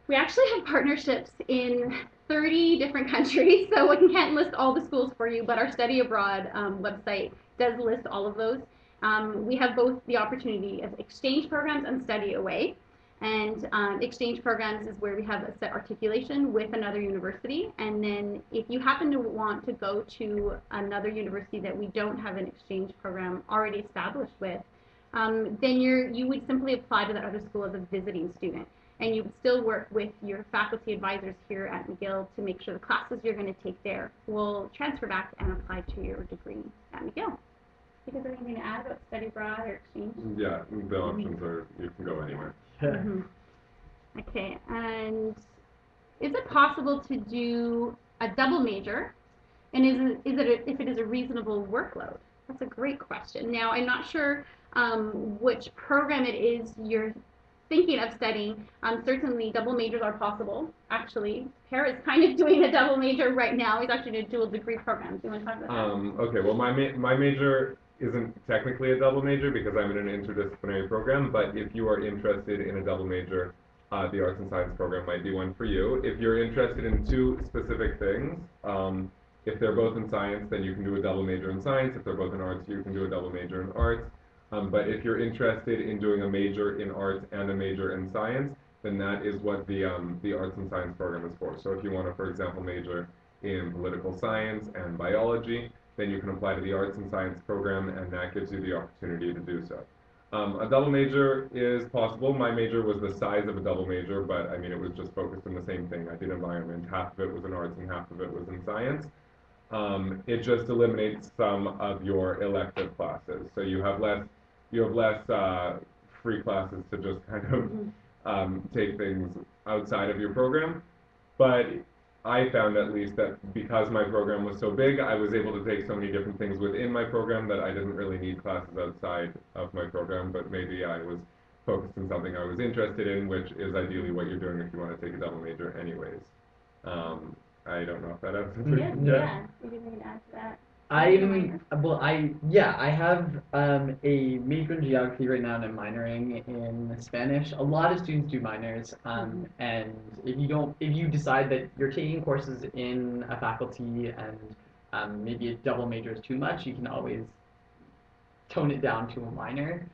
We actually have partnerships in 30 different countries, so we can't list all the schools for you, but our study abroad website does list all of those. We have both the opportunity of exchange programs and study away. And exchange programs is where we have a set articulation with another university. And then if you happen to want to go to another university that we don't have an exchange program already established with, then you would simply apply to that other school as a visiting student. And you would still work with your faculty advisors here at McGill to make sure the classes you're going to take there will transfer back and apply to your degree at McGill. Is there anything to add about study abroad or exchange? Yeah, the options are you can go anywhere. Mm-hmm. Okay, and is it possible to do a double major? And if it is a reasonable workload? That's a great question. Now, I'm not sure which program it is you're thinking of studying. Certainly, double majors are possible. Actually, Per is kind of doing a double major right now. He's actually in a dual degree program. Do you want to talk about that? Okay, well, my major isn't technically a double major because I'm in an interdisciplinary program, but if you are interested in a double major, the arts and science program might be one for you. If you're interested in two specific things, if they're both in science, then you can do a double major in science. If they're both in arts, you can do a double major in arts. But if you're interested in doing a major in arts and a major in science, then that is what the arts and science program is for. So if you want to, for example, major in political science and biology, then you can apply to the arts and science program, and that gives you the opportunity to do so. A double major is possible. My major was the size of a double major, but I mean, it was just focused on the same thing. I did environment. Half of it was in arts and half of it was in science. It just eliminates some of your elective classes. So you have less free classes to just kind of take things outside of your program. But I found at least that because my program was so big, I was able to take so many different things within my program that I didn't really need classes outside of my program, but maybe I was focused on something I was interested in, which is ideally what you're doing if you want to take a double major anyways. I don't know if that answers it. Yeah, Yeah. yeah. Anything to add to that? Minor? I have a major in geography right now, and I'm minoring in Spanish. A lot of students do minors, and if you decide that you're taking courses in a faculty and maybe a double major is too much, you can always tone it down to a minor.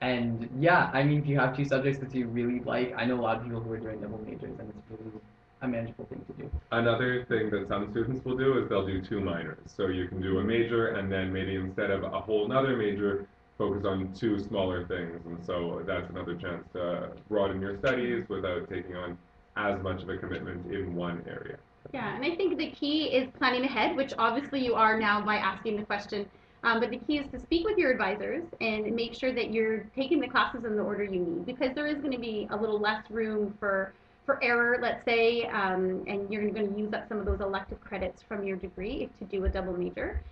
And yeah, I mean, if you have two subjects that you really like, I know a lot of people who are doing double majors, and it's really a manageable thing to do. Another thing that some students will do is they'll do two minors. So you can do a major and then maybe instead of a whole nother major, focus on two smaller things. And so that's another chance to broaden your studies without taking on as much of a commitment in one area. Yeah, and I think the key is planning ahead, which obviously you are now by asking the question. But the key is to speak with your advisors and make sure that you're taking the classes in the order you need, because there is going to be a little less room for error, let's say, and you're going to use up some of those elective credits from your degree to do a double major.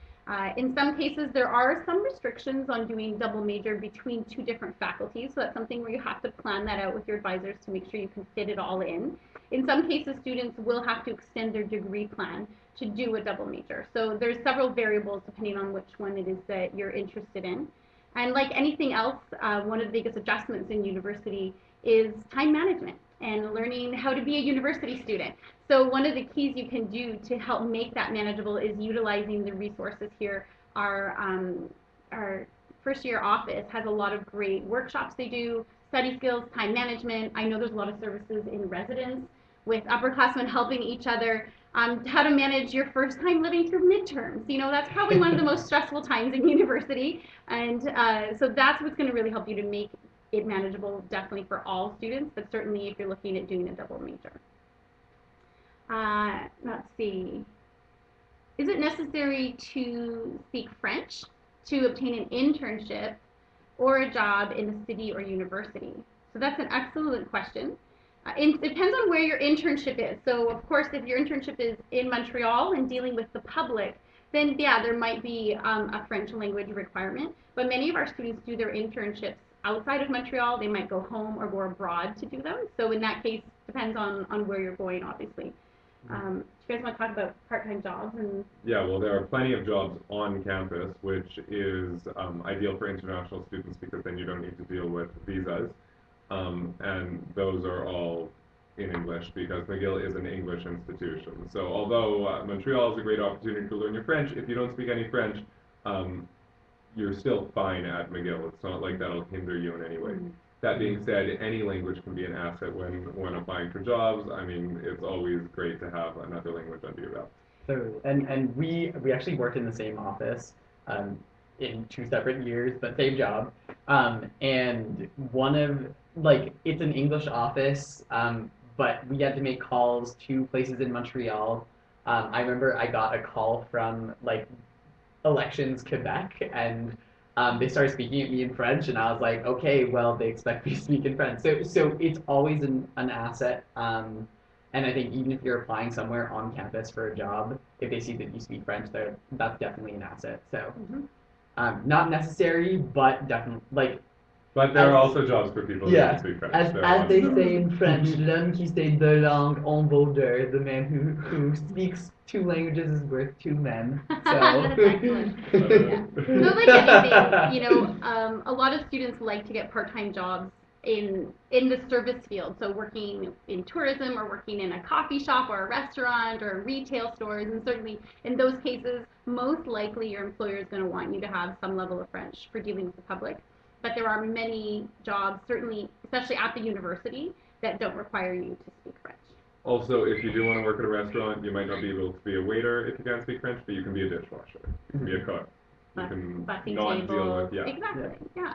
In some cases, there are some restrictions on doing double major between two different faculties, so that's something where you have to plan that out with your advisors to make sure you can fit it all in. In some cases, students will have to extend their degree plan to do a double major. So there's several variables depending on which one it is that you're interested in. And like anything else, one of the biggest adjustments in university is time management and learning how to be a university student. So one of the keys you can do to help make that manageable is utilizing the resources here. Our first year office has a lot of great workshops they do, study skills, time management. I know there's a lot of services in residence with upperclassmen helping each other. How to manage your first time living through midterms. You know, that's probably one of the most stressful times in university. And so that's what's going to really help you to make it manageable, definitely for all students, but certainly if you're looking at doing a double major. Let's see. Is it necessary to speak French to obtain an internship or a job in a city or university? So that's an excellent question. It depends on where your internship is. So of course, if your internship is in Montreal and dealing with the public, then yeah, there might be a French language requirement. But many of our students do their internships outside of Montreal. They might go home or go abroad to do them. So in that case, depends on where you're going, obviously. Do you guys want to talk about part-time jobs? Yeah, well, there are plenty of jobs on campus, which is ideal for international students because then you don't need to deal with visas. And those are all in English because McGill is an English institution. So although Montreal is a great opportunity to learn your French, if you don't speak any French, you're still fine at McGill. It's not like that'll hinder you in any way. That being said, any language can be an asset when applying for jobs. I mean, it's always great to have another language under your belt. So, and we actually worked in the same office in 2 separate years, but same job. And it's an English office, but we had to make calls to places in Montreal. I remember I got a call from Elections Quebec, and they started speaking at me in French, and I was like, okay, well, they expect me to speak in French. So it's always an asset. And I think even if you're applying somewhere on campus for a job, if they see that you speak French, that's definitely an asset. So not necessary, but definitely But there are also jobs for people who don't speak French. As they say in French, l'homme qui sait deux langues en vaut deux. The man who speaks 2 languages is worth 2 men. So. That's excellent. Yeah. So like anything, a lot of students like to get part-time jobs in the service field, so working in tourism or working in a coffee shop or a restaurant or retail stores, and certainly in those cases, most likely your employer is going to want you to have some level of French for dealing with the public. But there are many jobs, certainly, especially at the university, that don't require you to speak French. Also, if you do want to work at a restaurant, you might not be able to be a waiter if you can't speak French, but you can be a dishwasher, you can be a cook. You can Bussing not deal tables, with, exactly, yeah.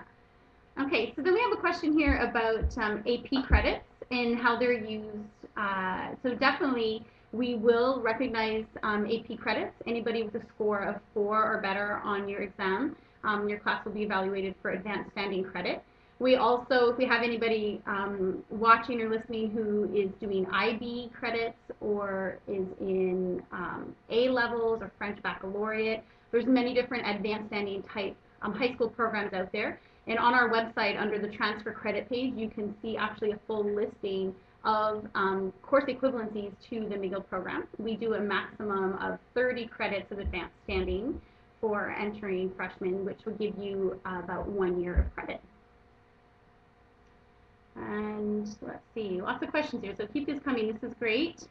Okay, so then we have a question here about AP credits and how they're used. So definitely, we will recognize AP credits. Anybody with a score of 4 or better on your exam, your class will be evaluated for advanced standing credit. We also, if we have anybody watching or listening who is doing IB credits or is in A levels or French baccalaureate, there's many different advanced standing type high school programs out there. And on our website, under the transfer credit page, you can see actually a full listing of course equivalencies to the McGill program. We do a maximum of 30 credits of advanced standing for entering freshmen, which will give you about 1 year of credit. And let's see, lots of questions here, so keep this coming. This is great.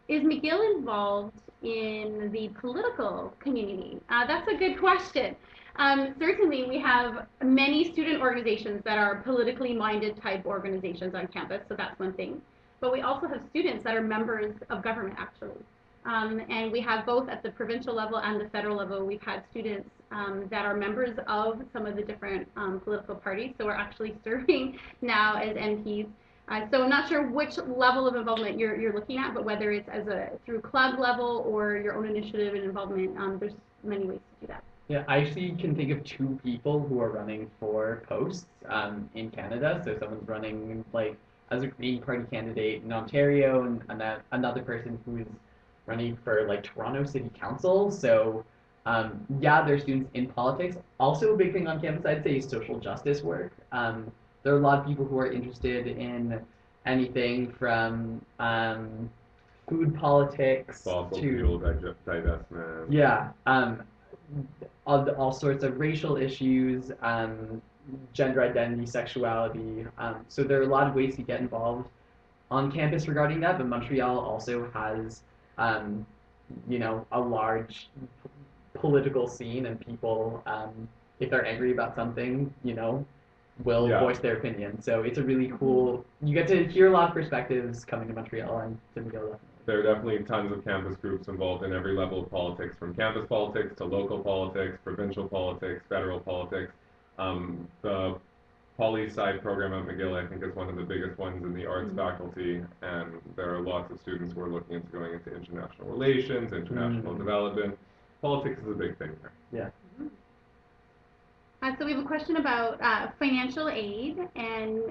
Is McGill involved in the political community? That's a good question. Certainly, we have many student organizations that are politically minded type organizations on campus, so that's one thing. But we also have students that are members of government, actually. And we have both at the provincial level and the federal level, we've had students that are members of some of the different political parties, so we're actually serving now as MPs. So I'm not sure which level of involvement you're looking at, but whether it's through club level or your own initiative and involvement, there's many ways to do that. Yeah, I actually can think of 2 people who are running for posts in Canada. So someone's running like as a Green Party candidate in Ontario, and another person who is running for like Toronto City Council. So yeah, there's students in politics. Also, a big thing on campus, I'd say, is social justice work. There are a lot of people who are interested in anything from food politics fossil to fuel divestment. yeah, all sorts of racial issues, gender identity, sexuality. So there are a lot of ways to get involved on campus regarding that. But Montreal also has, a large political scene, and people, if they're angry about something, will voice their opinion. So it's a really cool, you get to hear a lot of perspectives coming to Montreal and to McGill. There are definitely tons of campus groups involved in every level of politics, from campus politics to local politics, provincial politics, federal politics. The poli-sci program at McGill, I think, is one of the biggest ones in the arts faculty, and there are lots of students who are looking into going into international relations, international development. Politics is a big thing there. Yeah. So we have a question about financial aid, and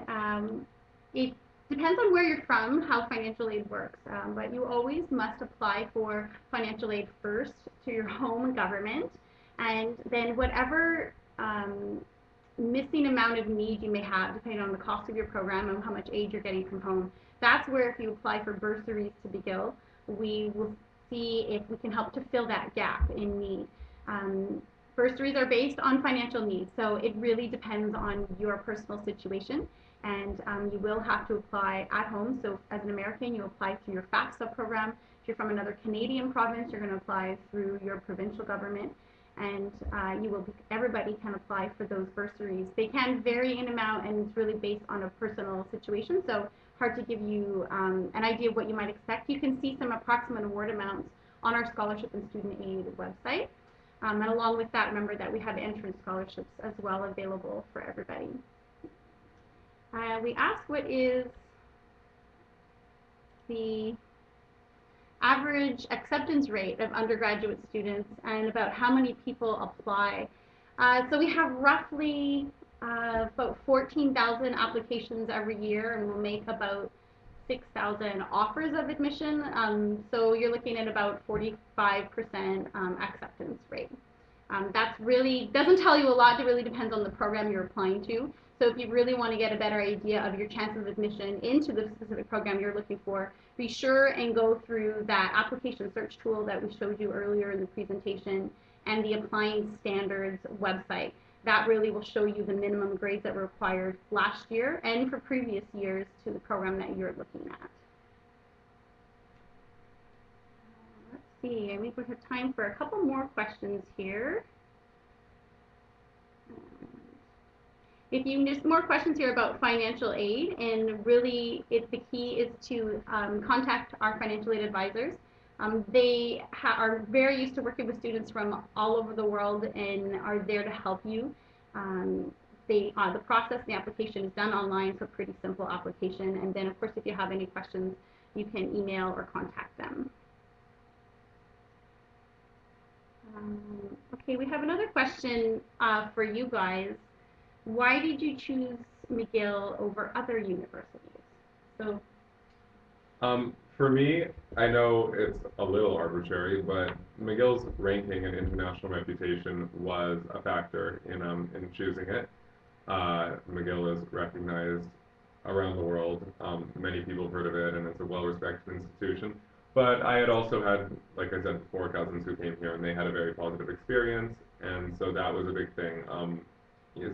it depends on where you're from, how financial aid works, but you always must apply for financial aid first to your home government, and then whatever missing amount of need you may have, depending on the cost of your program and how much aid you're getting from home, that's where if you apply for bursaries to McGill, we will see if we can help to fill that gap in need. Bursaries are based on financial needs, so it really depends on your personal situation, and you will have to apply at home. So as an American, you apply through your FAFSA program. If you're from another Canadian province, you're going to apply through your provincial government, and everybody can apply for those bursaries. They can vary in amount, and it's really based on a personal situation, so hard to give you an idea of what you might expect. You can see some approximate award amounts on our scholarship and student aid website. And along with that, remember that we have entrance scholarships as well available for everybody. We asked what is the average acceptance rate of undergraduate students and about how many people apply. So we have roughly about 14,000 applications every year, and we'll make about 6,000 offers of admission, so you're looking at about 45% acceptance rate. That's really, doesn't tell you a lot, it really depends on the program you're applying to. So if you really want to get a better idea of your chances of admission into the specific program you're looking for, be sure and go through that application search tool that we showed you earlier in the presentation and the Applying Standards website. That really will show you the minimum grades that were required last year and for previous years to the program that you're looking at. Let's see, I think we have time for a couple more questions here. If you just more questions here about financial aid, and really the key is to contact our financial aid advisors. They are very used to working with students from all over the world and are there to help you. The process, the application is done online, so pretty simple application. And then, of course, if you have any questions, you can email or contact them. Okay, we have another question for you guys. Why did you choose McGill over other universities? So, for me, I know it's a little arbitrary, but McGill's ranking and international reputation was a factor in choosing it. McGill is recognized around the world. Many people have heard of it, and it's a well-respected institution. But I had also had, like I said before, cousins who came here, and they had a very positive experience, and so that was a big thing.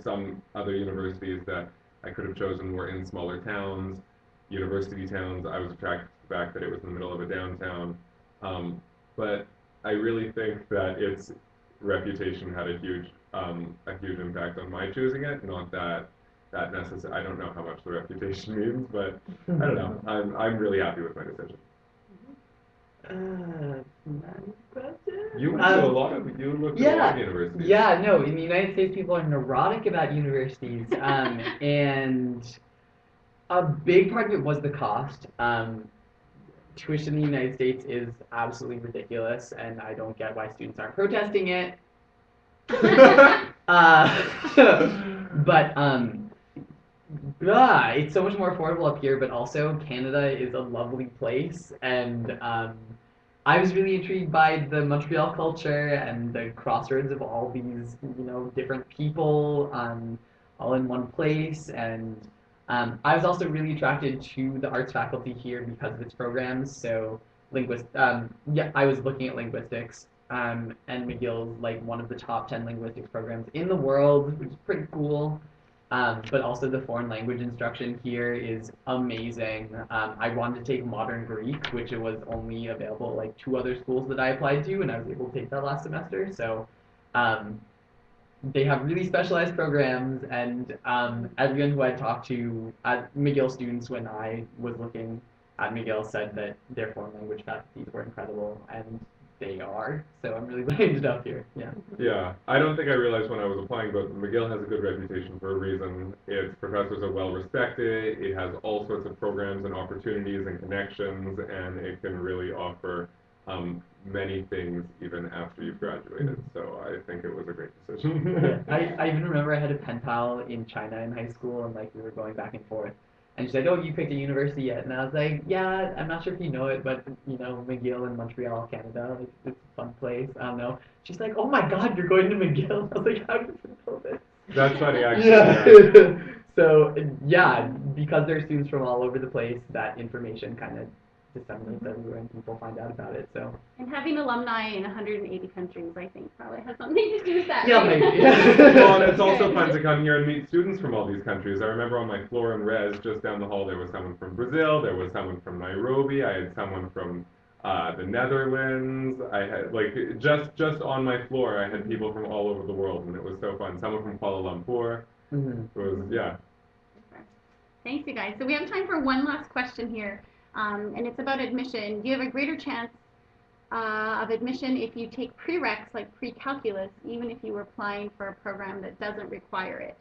Some other universities that I could have chosen were in smaller towns, university towns. I was attracted to the fact that it was in the middle of a downtown. But I really think that its reputation had a huge impact on my choosing it. Not that necessarily, I don't know how much the reputation means, but I don't know. I'm really happy with my decision. You went to a lot of universities. Yeah, no, in the United States, people are neurotic about universities, and a big part of it was the cost. Tuition in the United States is absolutely ridiculous, and I don't get why students aren't protesting it. But it's so much more affordable up here, but also Canada is a lovely place, and I was really intrigued by the Montreal culture and the crossroads of all these, different people, all in one place. And I was also really attracted to the arts faculty here because of its programs. So I was looking at linguistics, and McGill's like one of the top 10 linguistics programs in the world, which is pretty cool. But also the foreign language instruction here is amazing. I wanted to take modern Greek, which it was only available at like 2 other schools that I applied to, and I was able to take that last semester. So they have really specialized programs, and everyone who I talked to at McGill, students when I was looking at McGill, said that their foreign language faculties were incredible, and they are. So I'm really glad I ended up here. Yeah. Yeah, I don't think I realized when I was applying, but McGill has a good reputation for a reason. Its professors are well respected. It has all sorts of programs and opportunities and connections, and it can really offer many things even after you've graduated. So I think it was a great decision. I even remember I had a pen pal in China in high school, and like we were going back and forth. And she's like, "Oh, you picked a university yet?" And I was like, "Yeah, I'm not sure if you know it, but McGill in Montreal, Canada, like, it's a fun place. I don't know." She's like, "Oh my God, you're going to McGill!" I was like, "How did you know this?" That's funny, actually. Yeah. So yeah, because there are students from all over the place, that information kind of disseminates everywhere, and people find out about it. So. And having alumni in 180 countries, I think, probably has something to do with that. Yeah, right? maybe. Well, and it's also fun to come here and meet students from all these countries. I remember on my floor in Res, just down the hall, there was someone from Brazil, there was someone from Nairobi, I had someone from the Netherlands. I had, just on my floor, I had people from all over the world, and it was so fun. Someone from Kuala Lumpur. Mm-hmm. It was, yeah. Thanks, you guys. So we have time for one last question here, and it's about admission. Do you have a greater chance of admission if you take prereqs like pre-calculus, even if you were applying for a program that doesn't require it?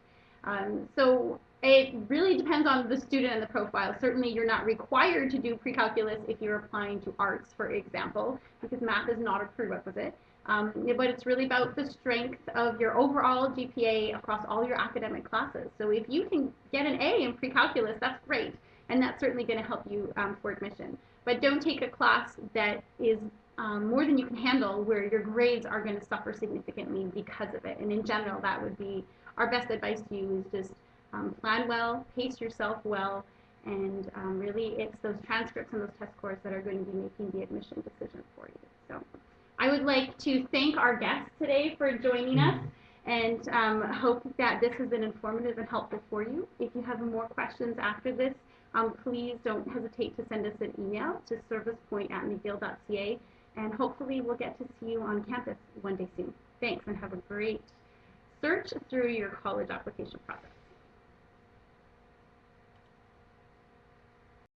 So it really depends on the student and the profile. Certainly you're not required to do pre-calculus if you're applying to arts, for example, because math is not a prerequisite. But it's really about the strength of your overall GPA across all your academic classes. So if you can get an A in pre-calculus, that's great, and that's certainly going to help you for admission. But don't take a class that is more than you can handle, where your grades are going to suffer significantly because of it. And in general, that would be our best advice to you, is just plan well, pace yourself well, and really it's those transcripts and those test scores that are going to be making the admission decision for you. So I would like to thank our guests today for joining us, and hope that this has been informative and helpful for you. If you have more questions after this, please don't hesitate to send us an email to servicepoint@mcgill.ca, and hopefully we'll get to see you on campus one day soon. Thanks, and have a great search through your college application process.